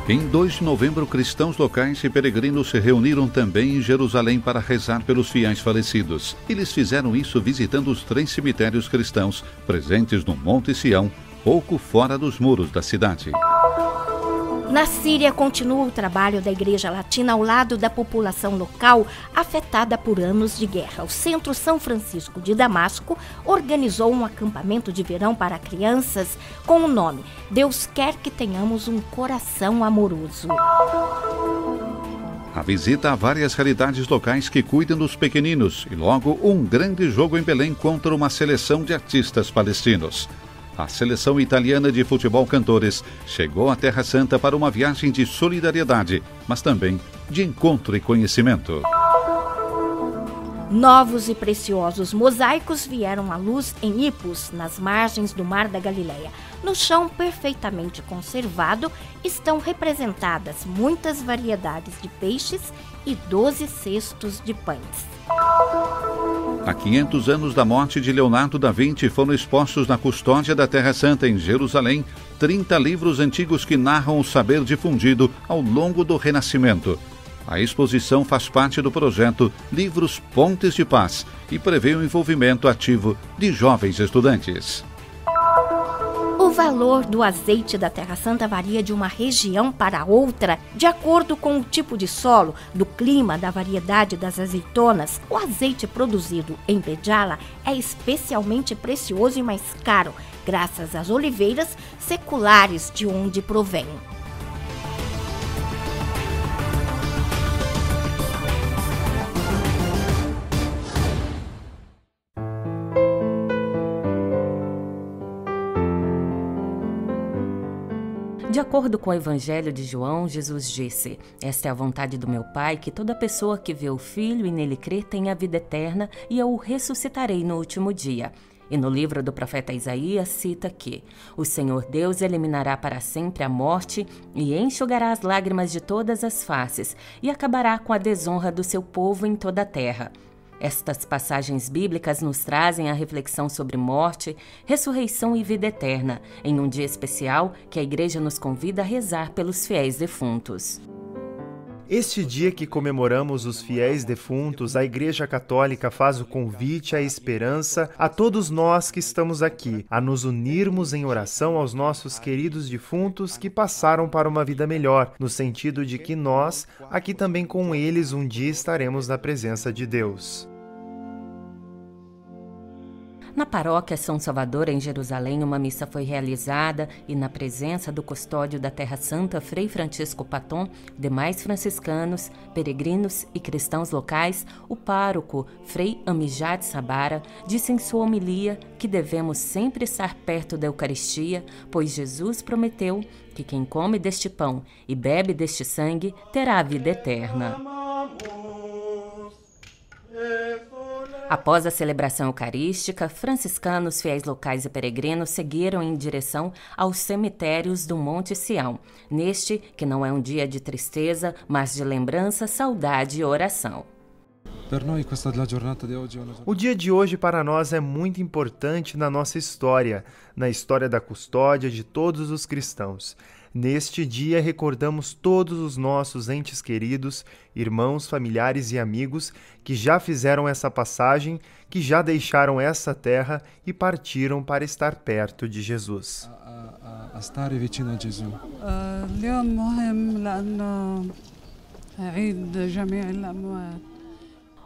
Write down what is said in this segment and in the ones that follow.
Em 2 de novembro, cristãos locais e peregrinos se reuniram também em Jerusalém para rezar pelos fiéis falecidos. Eles fizeram isso visitando os 3 cemitérios cristãos presentes no Monte Sião, pouco fora dos muros da cidade. Na Síria, continua o trabalho da Igreja Latina ao lado da população local afetada por anos de guerra. O Centro São Francisco de Damasco organizou um acampamento de verão para crianças com o nome Deus quer que tenhamos um coração amoroso. A visita a várias realidades locais que cuidam dos pequeninos e logo um grande jogo em Belém contra uma seleção de artistas palestinos. A seleção italiana de futebol cantores chegou à Terra Santa para uma viagem de solidariedade, mas também de encontro e conhecimento. Novos e preciosos mosaicos vieram à luz em Ipos, nas margens do Mar da Galileia. No chão perfeitamente conservado estão representadas muitas variedades de peixes e 12 cestos de pães. Há 500 anos da morte de Leonardo da Vinci foram expostos na custódia da Terra Santa em Jerusalém 30 livros antigos que narram o saber difundido ao longo do Renascimento. A exposição faz parte do projeto Livros Pontes de Paz e prevê o envolvimento ativo de jovens estudantes. O valor do azeite da Terra Santa varia de uma região para outra, de acordo com o tipo de solo, do clima, da variedade das azeitonas. O azeite produzido em Béjala é especialmente precioso e mais caro, graças às oliveiras seculares de onde provém. De acordo com o Evangelho de João, Jesus disse: "Esta é a vontade do meu Pai, que toda pessoa que vê o Filho e nele crê tenha a vida eterna, e eu o ressuscitarei no último dia." E no livro do profeta Isaías cita que o Senhor Deus eliminará para sempre a morte e enxugará as lágrimas de todas as faces e acabará com a desonra do seu povo em toda a terra. Estas passagens bíblicas nos trazem a reflexão sobre morte, ressurreição e vida eterna, em um dia especial que a Igreja nos convida a rezar pelos fiéis defuntos. Este dia que comemoramos os fiéis defuntos, a Igreja Católica faz o convite à esperança a todos nós que estamos aqui, a nos unirmos em oração aos nossos queridos defuntos que passaram para uma vida melhor, no sentido de que nós, aqui também com eles, um dia estaremos na presença de Deus. Na paróquia São Salvador, em Jerusalém, uma missa foi realizada e, na presença do custódio da Terra Santa, Frei Francisco Paton, demais franciscanos, peregrinos e cristãos locais, o pároco Frei Amijad Sabara disse em sua homilia que devemos sempre estar perto da Eucaristia, pois Jesus prometeu que quem come deste pão e bebe deste sangue terá a vida eterna. Após a celebração eucarística, franciscanos, fiéis locais e peregrinos seguiram em direção aos cemitérios do Monte Sião, neste que não é um dia de tristeza, mas de lembrança, saudade e oração. O dia de hoje para nós é muito importante na nossa história, na história da custódia de todos os cristãos. Neste dia recordamos todos os nossos entes queridos, irmãos, familiares e amigos que já fizeram essa passagem, que já deixaram essa terra e partiram para estar perto de Jesus.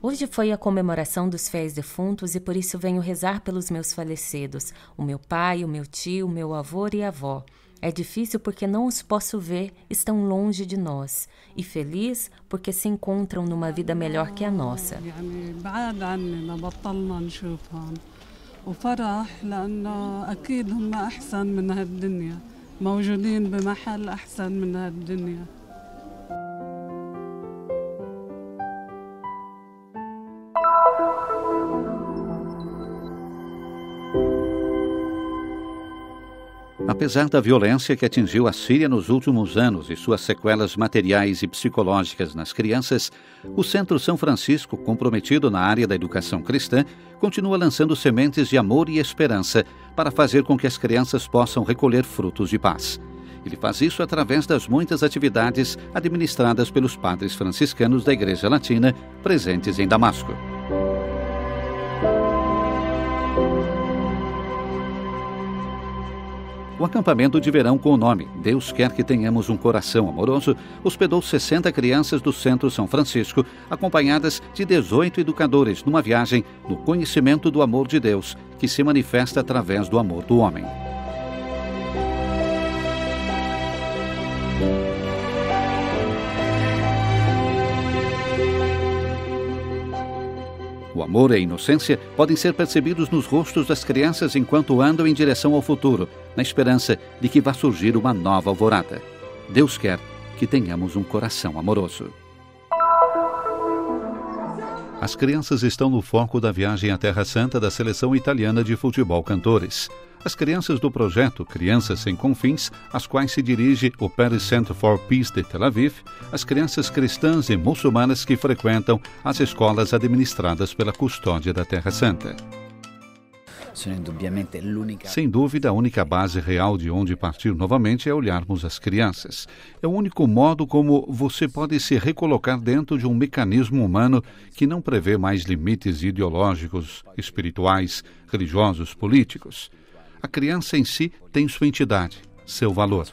Hoje foi a comemoração dos fiéis defuntos e por isso venho rezar pelos meus falecidos, o meu pai, o meu tio, o meu avô e avó. É difícil porque não os posso ver, estão longe de nós. E feliz porque se encontram numa vida melhor que a nossa. Apesar da violência que atingiu a Síria nos últimos anos e suas sequelas materiais e psicológicas nas crianças, o Centro São Francisco, comprometido na área da educação cristã, continua lançando sementes de amor e esperança para fazer com que as crianças possam recolher frutos de paz. Ele faz isso através das muitas atividades administradas pelos padres franciscanos da Igreja Latina presentes em Damasco. O acampamento de verão com o nome Deus Quer Que Tenhamos um Coração Amoroso hospedou 60 crianças do Centro São Francisco, acompanhadas de 18 educadores, numa viagem no conhecimento do amor de Deus, que se manifesta através do amor do homem. O amor e a inocência podem ser percebidos nos rostos das crianças enquanto andam em direção ao futuro, na esperança de que vá surgir uma nova alvorada. Deus quer que tenhamos um coração amoroso. As crianças estão no foco da viagem à Terra Santa da seleção italiana de futebol Cantores. As crianças do projeto Crianças Sem Confins, às quais se dirige o Paris Center for Peace de Tel Aviv, as crianças cristãs e muçulmanas que frequentam as escolas administradas pela Custódia da Terra Santa. Sem dúvida, a única base real de onde partir novamente é olharmos as crianças. É o único modo como você pode se recolocar dentro de um mecanismo humano que não prevê mais limites ideológicos, espirituais, religiosos, políticos. A criança em si tem sua entidade, seu valor.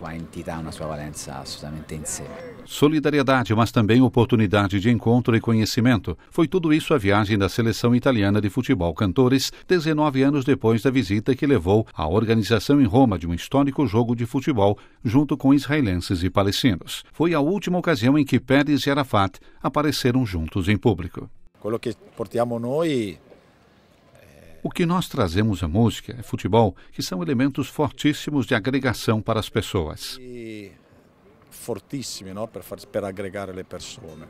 Solidariedade, mas também oportunidade de encontro e conhecimento. Foi tudo isso a viagem da seleção italiana de futebol Cantores, 19 anos depois da visita que levou à organização em Roma de um histórico jogo de futebol junto com israelenses e palestinos. Foi a última ocasião em que Pérez e Arafat apareceram juntos em público. O que nós trazemos à música é futebol, que são elementos fortíssimos de agregação para as pessoas. Fortissimi, no? per aggregare le persone.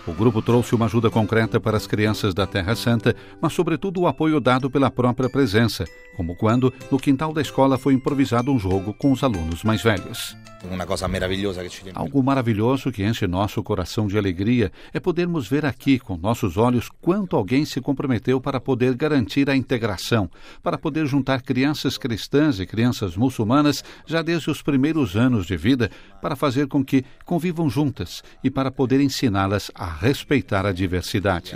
O grupo trouxe uma ajuda concreta para as crianças da Terra Santa, mas sobretudo o apoio dado pela própria presença, como quando, no quintal da escola, foi improvisado um jogo com os alunos mais velhos. Algo maravilhoso que enche nosso coração de alegria é podermos ver aqui com nossos olhos quanto alguém se comprometeu para poder garantir a integração, para poder juntar crianças cristãs e crianças muçulmanas já desde os primeiros anos de vida, para fazer com que convivam juntas e para poder ensiná-las a respeitar a diversidade.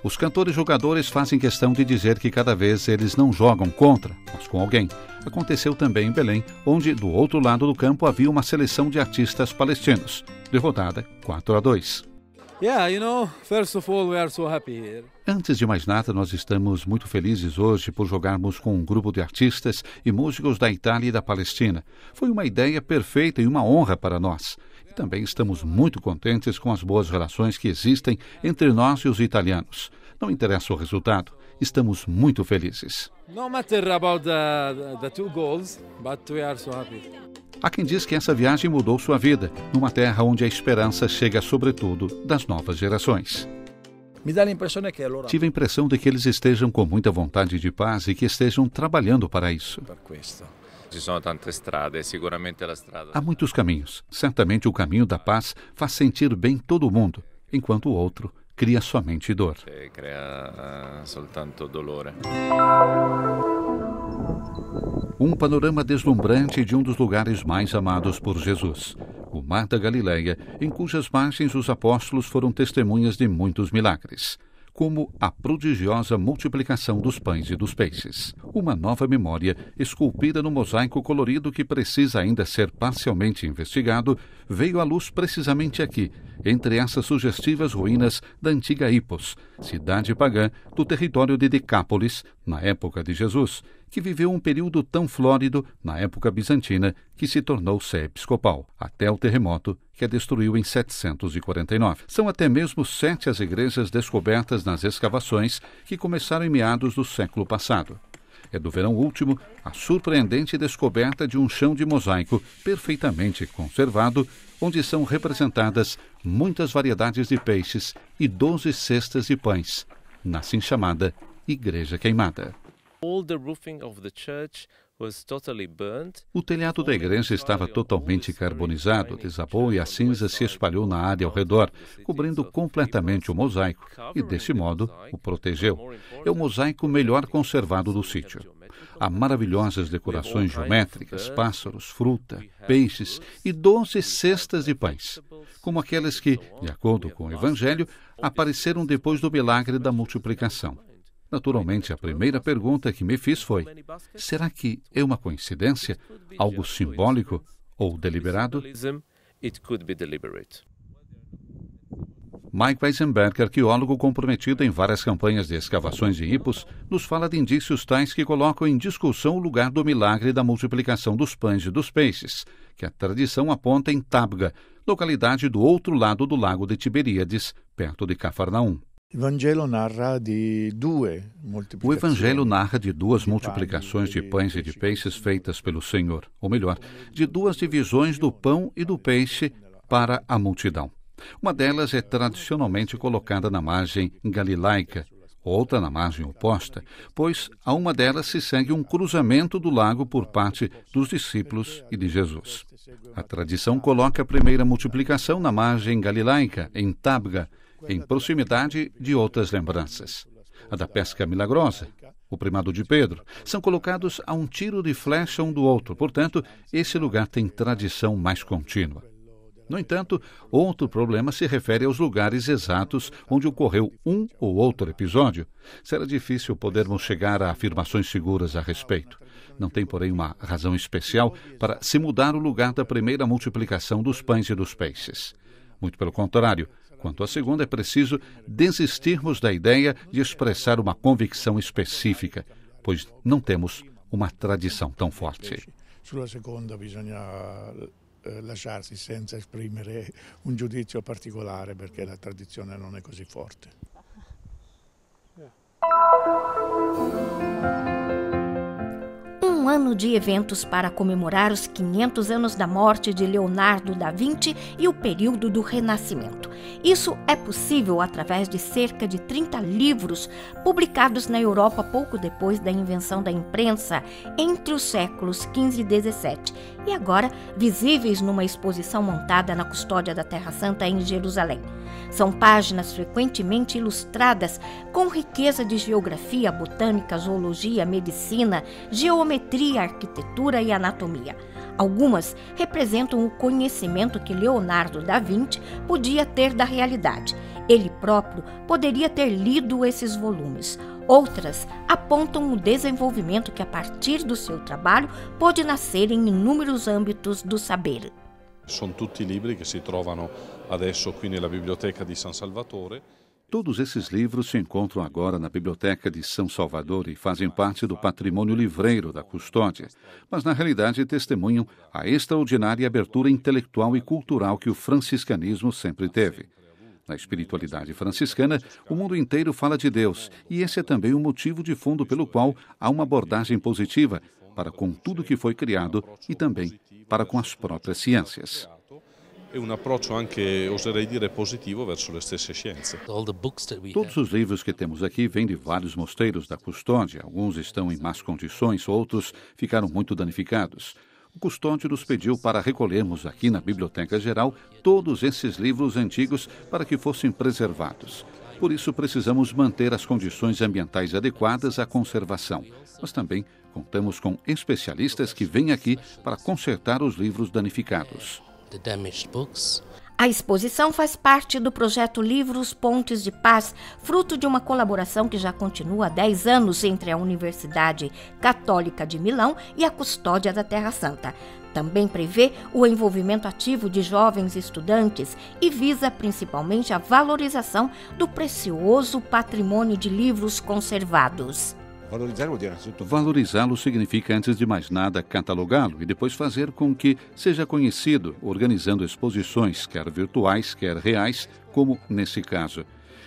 Os cantores jogadores fazem questão de dizer que cada vez eles não jogam contra, mas com alguém. Aconteceu também em Belém, onde do outro lado do campo havia uma seleção de artistas palestinos, derrotada 4-2. First of all, we are so happy here. Antes de mais nada, nós estamos muito felizes hoje por jogarmos com um grupo de artistas e músicos da Itália e da Palestina. Foi uma ideia perfeita e uma honra para nós. E também estamos muito contentes com as boas relações que existem entre nós e os italianos. Não interessa o resultado, estamos muito felizes. No matter about the 2 goals, but we are so happy. Há quem diz que essa viagem mudou sua vida, numa terra onde a esperança chega sobretudo das novas gerações. Tive a impressão de que eles estejam com muita vontade de paz e que estejam trabalhando para isso. Há muitos caminhos. Certamente o caminho da paz faz sentir bem todo mundo, enquanto o outro cria somente dor. Um panorama deslumbrante de um dos lugares mais amados por Jesus, o Mar da Galileia, em cujas margens os apóstolos foram testemunhas de muitos milagres, como a prodigiosa multiplicação dos pães e dos peixes. Uma nova memória, esculpida no mosaico colorido que precisa ainda ser parcialmente investigado, veio à luz precisamente aqui, entre essas sugestivas ruínas da antiga Hipos, cidade pagã do território de Decápolis, na época de Jesus, que viveu um período tão flórido, na época bizantina, que se tornou sé episcopal, até o terremoto que a destruiu em 749. São até mesmo 7 as igrejas descobertas nas escavações que começaram em meados do século passado. É do verão último a surpreendente descoberta de um chão de mosaico perfeitamente conservado, onde são representadas muitas variedades de peixes e 12 cestas de pães, na assim chamada Igreja Queimada. O telhado da igreja estava totalmente carbonizado, desabou e a cinza se espalhou na área ao redor, cobrindo completamente o mosaico e, desse modo, o protegeu. É o mosaico melhor conservado do sítio. há maravilhosas decorações geométricas, pássaros, fruta, peixes e 12 cestas de pães, como aquelas que, de acordo com o Evangelho, apareceram depois do milagre da multiplicação. Naturalmente, a primeira pergunta que me fiz foi: será que é uma coincidência, algo simbólico ou deliberado? Mike Weisenberg, arqueólogo comprometido em várias campanhas de escavações de hipos, nos fala de indícios tais que colocam em discussão o lugar do milagre da multiplicação dos pães e dos peixes, que a tradição aponta em Tabga, localidade do outro lado do lago de Tiberíades, perto de Cafarnaum. O Evangelho narra de duas multiplicações de pães e de peixes feitas pelo Senhor, ou melhor, de duas divisões do pão e do peixe para a multidão. Uma delas é tradicionalmente colocada na margem galilaica, outra na margem oposta, pois a uma delas se segue um cruzamento do lago por parte dos discípulos e de Jesus. A tradição coloca a primeira multiplicação na margem galilaica, em Tabga, em proximidade de outras lembranças. A da pesca milagrosa, o primado de Pedro, são colocados a um tiro de flecha um do outro, portanto, esse lugar tem tradição mais contínua. No entanto, outro problema se refere aos lugares exatos onde ocorreu um ou outro episódio. Será difícil podermos chegar a afirmações seguras a respeito. Não tem, porém, uma razão especial para se mudar o lugar da primeira multiplicação dos pães e dos peixes. Muito pelo contrário, quanto à segunda, é preciso desistirmos da ideia de expressar uma convicção específica, pois não temos uma tradição tão forte. Sulla seconda bisogna lasciarsi senza esprimere un giudizio particolare perché la tradizione non è così forte. Um ano de eventos para comemorar os 500 anos da morte de Leonardo da Vinci e o período do Renascimento. Isso é possível através de cerca de 30 livros publicados na Europa pouco depois da invenção da imprensa, entre os séculos XV e XVII, e agora visíveis numa exposição montada na Custódia da Terra Santa em Jerusalém. São páginas frequentemente ilustradas com riqueza de geografia, botânica, zoologia, medicina, geometria, arquitetura e anatomia. Algumas representam o conhecimento que Leonardo da Vinci podia ter da realidade. Ele próprio poderia ter lido esses volumes. Outras apontam o desenvolvimento que, a partir do seu trabalho, pôde nascer em inúmeros âmbitos do saber. Sono tutti libri che si trovano adesso qui nella biblioteca di San Salvatore. Todos esses livros se encontram agora na Biblioteca de São Salvador e fazem parte do patrimônio livreiro da Custódia, mas na realidade testemunham a extraordinária abertura intelectual e cultural que o franciscanismo sempre teve. Na espiritualidade franciscana, o mundo inteiro fala de Deus, e esse é também o motivo de fundo pelo qual há uma abordagem positiva para com tudo que foi criado e também para com as próprias ciências. E um approccio anche, oserei dire, positivo verso le stesse scienze. Todos os livros que temos aqui vêm de vários mosteiros da Custódia. Alguns estão em más condições, outros ficaram muito danificados. O custódio nos pediu para recolhermos aqui na Biblioteca Geral todos esses livros antigos para que fossem preservados. Por isso, precisamos manter as condições ambientais adequadas à conservação. Mas também contamos com especialistas que vêm aqui para consertar os livros danificados. A exposição faz parte do projeto Livros Pontes de Paz, fruto de uma colaboração que já continua há 10 anos entre a Universidade Católica de Milão e a Custódia da Terra Santa. Também prevê o envolvimento ativo de jovens estudantes e visa principalmente a valorização do precioso patrimônio de livros conservados. Valorizá-lo significa, antes de mais nada, catalogá-lo e depois fazer com que seja conhecido, organizando exposições, quer virtuais, quer reais, como nesse caso.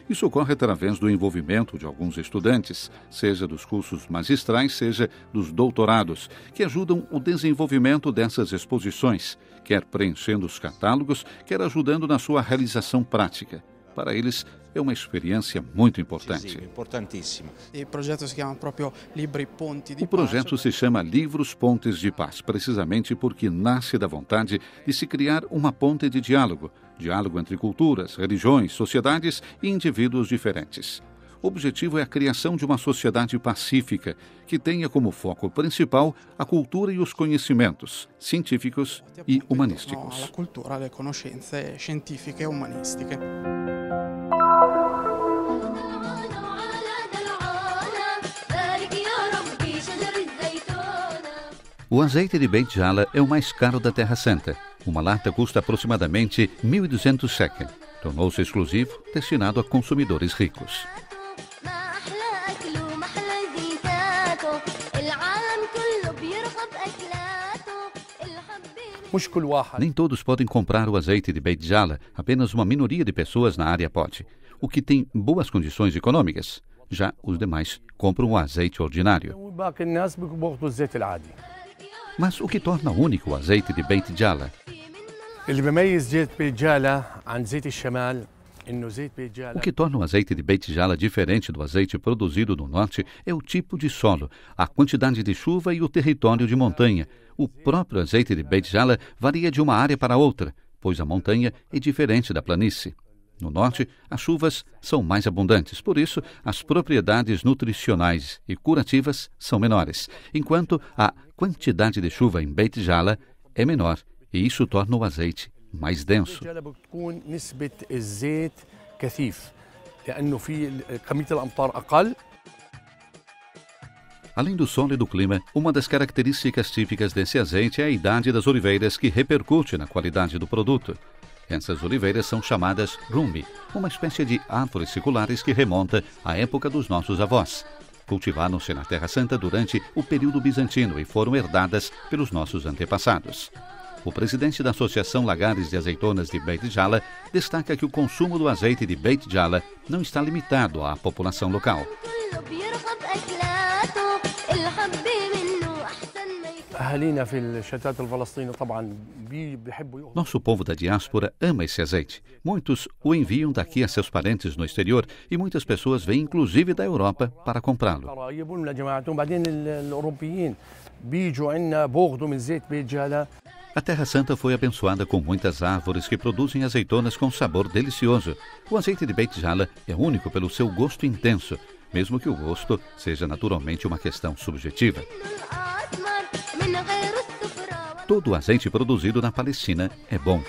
Isso ocorre através do envolvimento de alguns estudantes, seja dos cursos magistrais, seja dos doutorados, que ajudam o desenvolvimento dessas exposições, quer preenchendo os catálogos, quer ajudando na sua realização prática. Para eles, é uma experiência muito importante. O projeto se chama Livros Pontes de Paz, precisamente porque nasce da vontade de se criar uma ponte de diálogo entre culturas, religiões, sociedades e indivíduos diferentes. O objetivo é a criação de uma sociedade pacífica, que tenha como foco principal a cultura e os conhecimentos científicos e humanísticos. A cultura, le conoscenze scientifiche e umanistiche. O azeite de Beit Jala é o mais caro da Terra Santa. Uma lata custa aproximadamente 1.200 shekel. Tornou-se exclusivo, destinado a consumidores ricos. Nem todos podem comprar o azeite de Beit Jala, apenas uma minoria de pessoas na área pode, o que tem boas condições econômicas. Já os demais compram o azeite ordinário. Mas o que torna único o azeite de Beit Jala? O que torna o azeite de Beit Jala diferente do azeite produzido no norte é o tipo de solo, a quantidade de chuva e o território de montanha. O próprio azeite de Beit Jala varia de uma área para outra, pois a montanha é diferente da planície. No norte, as chuvas são mais abundantes, por isso as propriedades nutricionais e curativas são menores, enquanto a quantidade de chuva em Beit Jala é menor, e isso torna o azeite mais denso. Além do solo e do clima, uma das características típicas desse azeite é a idade das oliveiras, que repercute na qualidade do produto. Essas oliveiras são chamadas Rumi, uma espécie de árvores seculares que remonta à época dos nossos avós. Cultivaram-se na Terra Santa durante o período bizantino e foram herdadas pelos nossos antepassados. O presidente da Associação Lagares de Azeitonas de Beit Jala destaca que o consumo do azeite de Beit Jala não está limitado à população local. Nosso povo da diáspora ama esse azeite. Muitos o enviam daqui a seus parentes no exterior e muitas pessoas vêm inclusive da Europa para comprá-lo. A Terra Santa foi abençoada com muitas árvores que produzem azeitonas com sabor delicioso. O azeite de Beit Jala é único pelo seu gosto intenso, mesmo que o gosto seja naturalmente uma questão subjetiva. Todo o azeite produzido na Palestina é bom.